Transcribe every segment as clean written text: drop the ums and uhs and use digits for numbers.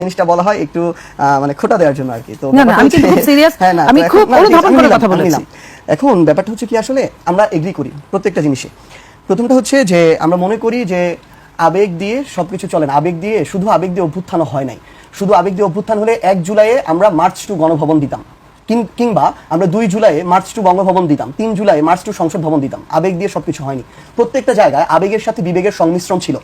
জিনিসটা বলা হয় একটু মানে খোটা দেওয়ার জন্য আর কি। তো না না আমি কিন্তু খুব সিরিয়াস, আমি খুব অনুধাবন করে কথা বলেছি। এখন ব্যাপারটা হচ্ছে কি, আসলে আমরা এগ্রি করি প্রত্যেকটা জিনিসে। প্রথমটা হচ্ছে যে আমরা মনে করি যে আবেগ দিয়ে সবকিছু চলে না। আবেগ দিয়ে, শুধু আবেগ দিয়ে অভ্যুত্থান হয় নাই। শুধু আবেগ দিয়ে অভ্যুত্থান হলে 1 জুলাইয়ে আমরা মার্চ টু গণভবন দিতাম, কিংবা আমরা 2 জুলাইয়ে মার্চ টু বঙ্গভবন দিতাম, 3 জুলাই মার্চ টু সংসদ ভবন দিতাম। আবেগ দিয়ে সবকিছু হয়নি। প্রত্যেকটা জায়গায় আবেগের সাথে বিবেকের সংমিশ্রণ ছিল।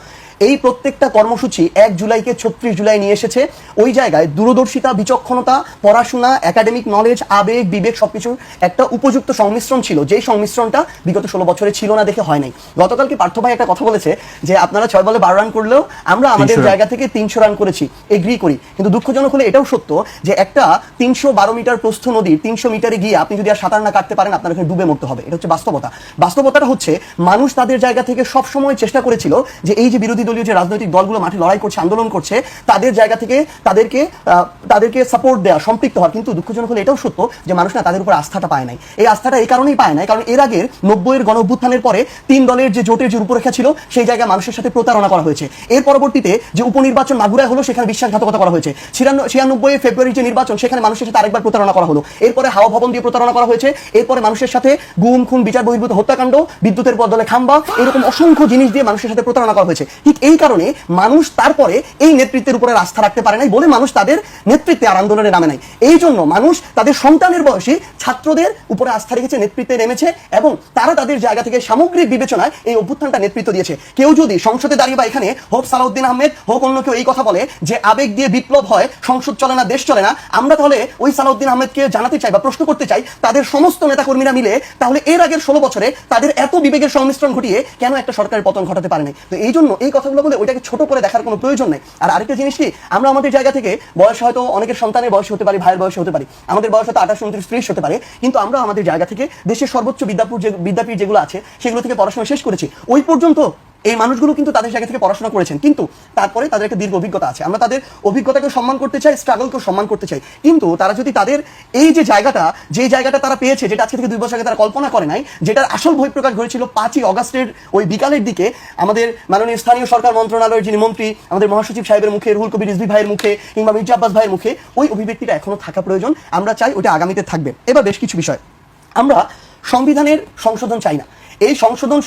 এই প্রত্যেকটা কর্মসূচি 1 জুলাইকে 36 জুলাই নিয়ে এসেছে। ওই জায়গায় দূরদর্শিতা, বিচক্ষণতা, পড়াশোনা, একাডেমিক নলেজ, আবেগ, বিবেক সবকিছুর একটা উপযুক্ত সংমিশ্রণ ছিল, যেই সংমিশ্রণটা বিগত 16 বছরে ছিল না দেখে হয় নাই। গতকালকে পার্থ ভাই একটা কথা বলেছে যে আপনারা 6 বলে 12 রান করলেও আমরা আমাদের জায়গা থেকে 300 রান করেছি, এগ্রি করি। কিন্তু দুঃখজনক হলে এটাও সত্য যে একটা 312 মিটার প্রস্থ নদীর 300 মিটারে গিয়ে আপনি যদি আর সাঁতার না কাটতে পারেন, আপনার এখানে ডুবে মরতে হবে। এটা হচ্ছে বাস্তবতা। বাস্তবতাটা হচ্ছে মানুষ তাদের জায়গা থেকে সব সময় চেষ্টা করেছিল যে এই যে বিরোধী দলীয় যে রাজনৈতিক দলগুলো মাঠে লড়াই করছে, আন্দোলন করছে, তাদের জায়গা থেকে তাদেরকে সাপোর্ট দেওয়া, সম্পৃক্ত হওয়ার। কিন্তু দুঃখজনক হলে এটাও সত্য যে মানুষ না তাদের উপর আস্থাটা পায় নাই। এই আস্থাটা এই কারণেই পায় নাই কারণ এর আগের 90-এর গণ অভ্যুত্থানের পরে 3 দলের যে জোটের যে রূপরেখা ছিল সেই জায়গায় মানুষের সাথে প্রতারণা করা হয়েছে। এর পরবর্তীতে যে উপনির্বাচন মাগুরায় হলো সেখানে বিশ্বাসঘাতকতা করা হয়েছে। 96 ফেব্রুয়ারির যে নির্বাচন সেখানে মানুষের সাথে আরেকবার প্রতারণা করা হলো। এরপরে হাওয়া ভবন দিয়ে প্রতারণা করা হয়েছে। এরপরে মানুষের সাথে গুম খুন, বিচার বহির্ভূত হত্যাকাণ্ড, বিদ্যুতের বদলে খাম্বা, এরকম অসংখ্য জিনিস দিয়ে মানুষের সাথে প্রতারণা করা হয়েছে। ঠিক এই কারণে মানুষ তারপরে এই নেতৃত্বের উপরে আস্থা রাখতে পারে নাই বলে মানুষ তাদের নেতৃত্বে আর আন্দোলনে নামে নাই। এই জন্য মানুষ তাদের সন্তানের বয়সী ছাত্রদের উপরে আস্থা রেখেছে, নেতৃত্বে নেমেছে এবং তারা তাদের জায়গা থেকে সামগ্রিক বিবেচনায় এই অভ্যুত্থানটা নেতৃত্ব দিয়েছে। কেউ যদি সংসদে দাঁড়িয়ে বা এখানে হোক সালাউদ্দিন আহমেদ হোক অন্য কেউ এই কথা বলে যে আবেগ দিয়ে বিপ্লব হয়, সংসদ চলে না, দেশ চলে না, আমরা তাহলে ওই সালাউদ্দিন আহমেদকে জানাতে চাই বা প্রশ্ন করতে চাই তাদের সমস্ত নেতাকর্মীরা মিলে তাহলে এর আগের 16 বছরে তাদের এত বিবেকের সংমিশ্রণ ঘটিয়ে কেন একটা সরকারের পতন ঘটাতে পারে নাই। তো এই জন্য এই কথাগুলো বলে ওইটাকে ছোট করে দেখার কোনো প্রয়োজন নেই। আর আরেকটা জিনিস কি, আমরা আমাদের জায়গা থেকে বয়স হয়তো অনেকের সন্তানের বয়স হতে পারে, ভাইয়ের বয়স হতে পারে, আমাদের বয়স হয়তো 28, 29, 30 হতে পারে, কিন্তু আমরা আমাদের জায়গা থেকে দেশের সর্বোচ্চ বিদ্যাপীঠ যেগুলো আছে সেগুলো থেকে পড়াশোনা শেষ করেছি। ওই পর্যন্ত এই মানুষগুলো কিন্তু তাদের জায়গা থেকে পড়াশোনা করেছেন, কিন্তু তারপরে তাদের একটা দীর্ঘ অভিজ্ঞতা আছে। আমরা তাদের অভিজ্ঞতাকে সম্মান করতে চাই, স্ট্রাগলকেও সম্মান করতে চাই। কিন্তু তারা যদি তাদের এই যে জায়গাটা তারা পেয়েছে, যেটা আজকে থেকে 2 বছর আগে তারা কল্পনা করে নাই, যেটার আসল বহিঃপ্রকাশ ঘটেছিল 5ই অগাস্টের ওই বিকালের দিকে আমাদের মাননীয় স্থানীয় সরকার মন্ত্রণালয়ের যিনি মন্ত্রী, আমাদের মহাসচিব সাহেবের মুখে, রুহুল কবির রিজভী ভাইয়ের মুখে কিংবা মির্জা আব্বাস ভাইয়ের মুখে, ওই অভিব্যক্তিটা এখনো থাকা প্রয়োজন। আমরা চাই ওটা আগামীতে থাকবে। এবার বেশ কিছু বিষয়, আমরা সংবিধানের সংশোধন চাই না। এই সংশোধন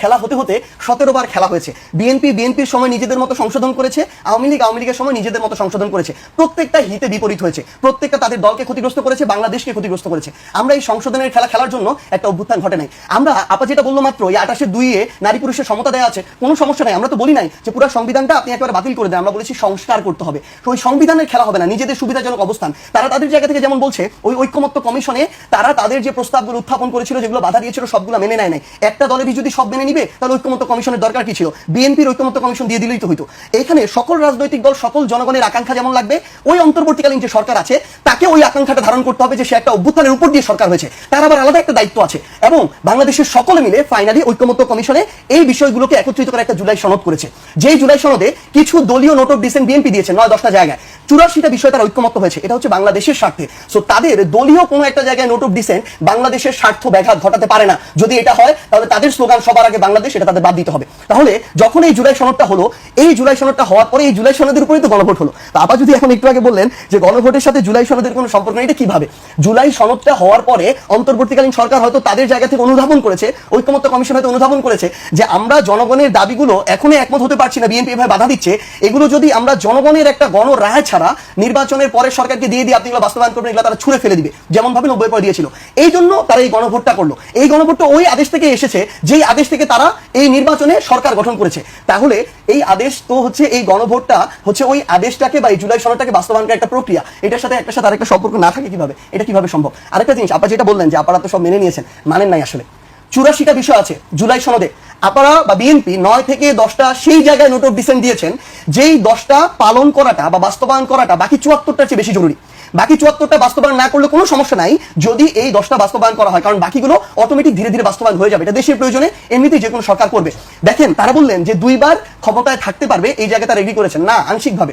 খেলা হতে হতে 17 বার খেলা হয়েছে। বিএনপির সময় নিজেদের মতো সংশোধন করেছে, আওয়ামী লীগের সময় নিজেদের মতো সংশোধন করেছে। প্রত্যেকটা হিতে বিপরীত হয়েছে, প্রত্যেকটা তাদের দলকে ক্ষতিগ্রস্ত করেছে, বাংলাদেশকে ক্ষতিগ্রস্ত করেছে। আমরা এই সংশোধনের খেলা খেলার জন্য একটা অভ্যুত্থান ঘটে নাই। আমরা আপা যেটা বললো মাত্র এই 28-2 নারী পুরুষের সমতা দেওয়া আছে, কোনো সমস্যা নাই। আমরা তো বলি নাই যে পুরো সংবিধানটা আপনি একেবারে বাতিল করে দেন, আমরা বলেছি সংস্কার করতে হবে। তো ওই সংবিধানের খেলা হবে না, নিজেদের সুবিধাজনক অবস্থান। তারা তাদের জায়গা থেকে যেমন বলছে ওই ঐক্যমত্য কমিশনে তারা তাদের যে প্রস্তাবগুলো উত্থাপন করেছিল, যেগুলো বাধা দিয়েছিল, সবগুলো মেনে নেয় নাই। একটা দলেরই যদি সব মেনে নিবে তাহলে ঐক্যমত্য কমিশনের দরকার কি ছিল? বিএনপির ঐক্যমত্য কমিশন দিয়ে দিলেই তো হইতো। এখানে সকল রাজনৈতিক দল, সকল জনগণের আকাঙ্ক্ষা যেমন লাগবে, ওই অন্তর্বর্তীকালীন যে সরকার আছে তাকে ওই আকাঙ্ক্ষাটা ধারণ করতে হবে যে সে একটা অভ্যুত্থানের উপর দিয়ে সরকার হয়েছে, তার আবার আলাদা একটা দায়িত্ব আছে। এবং বাংলাদেশের সকলে মিলে ফাইনালি ঐক্যমত্য কমিশনে এই বিষয়গুলোকে একত্রিত করে একটা জুলাই সনদ করেছে। যেই জুলাই সনদে কিছু দলীয় নোট অফ ডিসেন্ট বিএনপি দিয়েছে 9-10টা জায়গায়, 84টা বিষয় তারা ঐক্যমত্য হয়েছে। এটা হচ্ছে বাংলাদেশের স্বার্থে। সো তাদের দলীয় কোনো একটা জায়গায় নোট অফ ডিসেন্ট বাংলাদেশের স্বার্থ ব্যাঘাত ঘটাতে পারে না। যদি এটা হয় তাহলে তাদের স্লোগান সবার আগে বাংলাদেশ, এটা তাদের বাদ দিতে হবে। তাহলে যখন এই জুলাই সনদটা হলো, এই জুলাই সনদটা হওয়ার পরে এই জুলাই সনদের উপরেই তো গণভোট হলো। তা আবার যদি এখন একটু আগে বললেন যে গণভোটের সাথে জুলাই সনদের কোনো সম্পর্ক নেই, এটা কিভাবে? জুলাই সনদটা হওয়ার পরে অন্তর্বর্তীকালীন সরকার হয়তো তাদের জায়গা থেকে অনুধাবন করেছে, ঐক্যমত্য কমিশন হয়তো অনুধাবন করেছে যে আমরা জনগণের দাবিগুলো এখনই একমত হতে পারছি না, বিএনপি এভাবে বাধা দিচ্ছে, এগুলো যদি আমরা জনগণের একটা গণ রায় ছাড়া নির্বাচনের পরে সরকারকে দিয়ে আপনি এগুলো বাস্তবায়ন করবেন, এগুলো তারা ছুঁড়ে ফেলে দিবে, যেমন ভাবে 90 পরে দিয়েছিল। এই জন্য তারা এই গণভোটটা করলো। এই গণভোটটা ওই আদেশ থেকে এসেছে, যেই আদেশ থেকে তারা এই নির্বাচনে সরকার গঠন করেছে। তাহলে এই আদেশ তো হচ্ছে, এই গণভোটটা হচ্ছে ওই আদেশটাকে বা এই জুলাই সনদটাকে বাস্তবায়নের একটা প্রক্রিয়া। এটার সাথে আরেকটা সম্পর্ক না থাকে কিভাবে? এটা কিভাবে সম্ভব? আরেকটা জিনিস, আপা যেটা বললেন যে আপনারা তো সব মেনে নিয়েছেন, মানেন নাই আসলে। 84টা বিষয় আছে জুলাই সনদে, আপনারা বা বিএনপি 9 থেকে 10টা সেই জায়গায় নোট অফ ডিসেন্ট দিয়েছেন, যেই 10টা পালন করাটা বা বাস্তবায়ন করাটা বাকি 74টার চেয়ে বেশি জরুরি। বাকি 74টা বাস্তবায়ন না করলে কোনো সমস্যা নাই যদি এই 10টা বাস্তবায়ন করা হয়, কারণ বাকিগুলো অটোমেটিক ধীরে ধীরে বাস্তবায়ন হয়ে যাবে। এটা দেশের প্রয়োজনে এমনিতেই যে কোনো সরকার করবে। দেখেন, তারা বললেন যে 2 বার ক্ষমতায় থাকতে পারবে, এই জায়গায় তারা এগ্রি করেছেন না, আংশিকভাবে।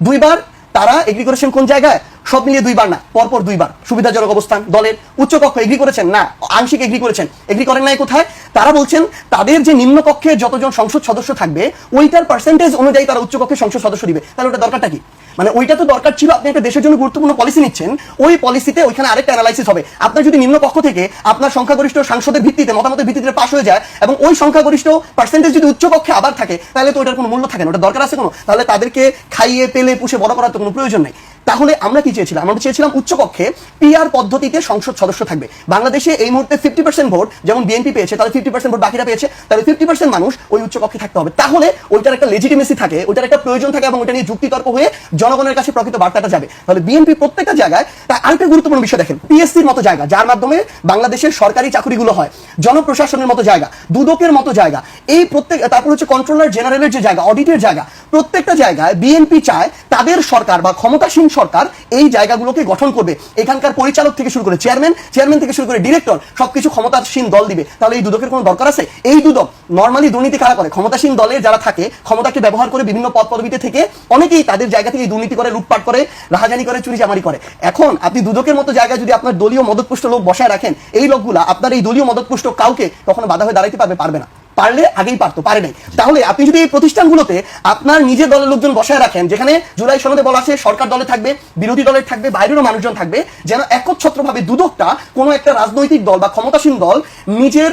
2 বার তারা এগ্রি করেছেন কোন জায়গায়? সব মিলিয়ে 2 বার না, পরপর 2 বার সুবিধাজনক অবস্থান দলের উচ্চকক্ষ এগ্রি করেছেন না, আংশিক এগ্রি করেছেন। এগ্রি করেন নাই কোথায়? তারা বলছেন তাদের যে নিম্নকক্ষে যতজন সংসদ সদস্য থাকবে ওইটার পার্সেন্টেজ অনুযায়ী তারা উচ্চকক্ষে সংসদ সদস্য দিবে। তাহলে ওটা দরকারটা কি? মানে ওইটা তো দরকার ছিল, আপনি একটা দেশের জন্য গুরুত্বপূর্ণ পলিসি নিচ্ছেন, ওই পলিসিতে ওইখানে আরেকটা অ্যানালাইসিস হবে। আপনার যদি নিম্ন কক্ষ থেকে আপনার সংখ্যাগরিষ্ঠ সাংসদের ভিত্তিতে মতামতের ভিত্তিতে পাস হয়ে যায় এবং ওই সংখ্যাগরিষ্ঠ পার্সেন্টেজ যদি উচ্চ কক্ষে আবার থাকে, তাহলে তো ওটার কোনো মূল্য থাকে না, ওটা দরকার আছে কোনো? তাহলে তাদেরকে খাইয়ে পেলে পুষে বড় করার তো কোনো প্রয়োজন নেই। তাহলে আমরা কি চেয়েছিলাম? আমরা চেয়েছিলাম উচ্চকক্ষে পিআর পদ্ধতিতে সংসদ সদস্য থাকবে। বাংলাদেশে এই মুহূর্তে 50% ভোট যেমন বিএনপি পেয়েছে, তাহলে 50% ভোট বাকিরা পেয়েছে, তাহলে 50% মানুষ ওই উচ্চকক্ষে থাকতে হবে। তাহলে ওইটার একটা লেজিটিমেসি থাকে, ওইটার একটা প্রয়োজন থাকে এবং ওইটা নিয়ে যুক্তিতর্ক হয়ে জনগণের কাছে প্রকৃত বার্তাটা যাবে। তাহলে বিএনপি প্রত্যেকটা জায়গায় তার আরেকটা গুরুত্বপূর্ণ বিষয় দেখেন, পিএসসির মতো জায়গা যার মাধ্যমে বাংলাদেশের সরকারি চাকরিগুলো হয়, জনপ্রশাসনের মতো জায়গা, দুদকের মতো জায়গা, এই প্রত্যেক, তারপর হচ্ছে কন্ট্রোলার জেনারেলের যে জায়গা, অডিটের জায়গা, প্রত্যেকটা জায়গায় বিএনপি চায় তাদের সরকার বা ক্ষমতাসীন সরকার এই জায়গাগুলোকে গঠন করবে। এখানকার পরিচালক থেকে শুরু করে চেয়ারম্যান থেকে শুরু করে ডিরেক্টর সবকিছু ক্ষমতাসীন দল দিবে। তাহলে এই দুদকের কোনো দরকার আছে? এই দুদক নরমালি দুর্নীতি কারা করে? ক্ষমতাসীন দলের যারা থাকে, ক্ষমতাকে ব্যবহার করে বিভিন্ন পদ পদবিতে থেকে অনেকেই তাদের জায়গা থেকে দুর্নীতি করে, লুটপাট করে, রাহাজানি করে, চুরি চামারি করে। এখন আপনি দুদকের মতো জায়গায় যদি আপনার দলীয় মদতপুষ্ট লোক বসায় রাখেন, এই লোকগুলা আপনার এই দলীয় মদতপুষ্ট কাউকে কখনো বাধা হয়ে দাঁড়াইতে পারবে না। পারলে আগেই পারতো, পারে নাই। তাহলে আপনি যদি এই প্রতিষ্ঠানগুলোতে আপনার নিজের দলের লোকজন বসায় রাখেন, যেখানে জুলাই সনদে বলা আছে সরকার দলে থাকবে, বিরোধী দলের থাকবে, বাইরেরও মানুষজন থাকবে, যেন একচ্ছত্রভাবে দুদকটা কোনো একটা রাজনৈতিক দল বা ক্ষমতাসীন দল নিজের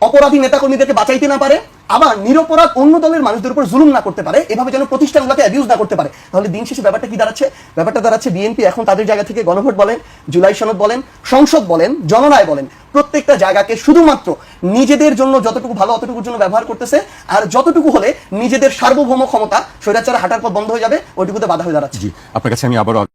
অপরাধী নেতাকর্মীদেরকে বাঁচাইতে না পারে, আবার নিরপরাধ অন্য দলের মানুষদের উপর জুলুম না করতে পারে, এভাবে যেন প্রতিষ্ঠানগুলোকে অ্যাবিউজ না করতে পারে। তাহলে দিন শেষে ব্যাপারটা কি দাঁড়াচ্ছে? ব্যাপারটা দাঁড়াচ্ছে বিএনপি এখন তাদের জায়গা থেকে গণভোট বলেন, জুলাই সনদ বলেন, সংসদ বলেন, জনরায় বলেন, প্রত্যেকটা জায়গাকে শুধুমাত্র নিজেদের জন্য যতটুকু ভালো অতটুকুর জন্য ব্যবহার করতেছে, আর যতটুকু হলে নিজেদের সার্বভৌম ক্ষমতা, স্বৈরাচার হাঁটার পথ বন্ধ হয়ে যাবে, ওইটুকুতে বাধা হয়ে দাঁড়াচ্ছে। জি, আপনার কাছে আমি আবারও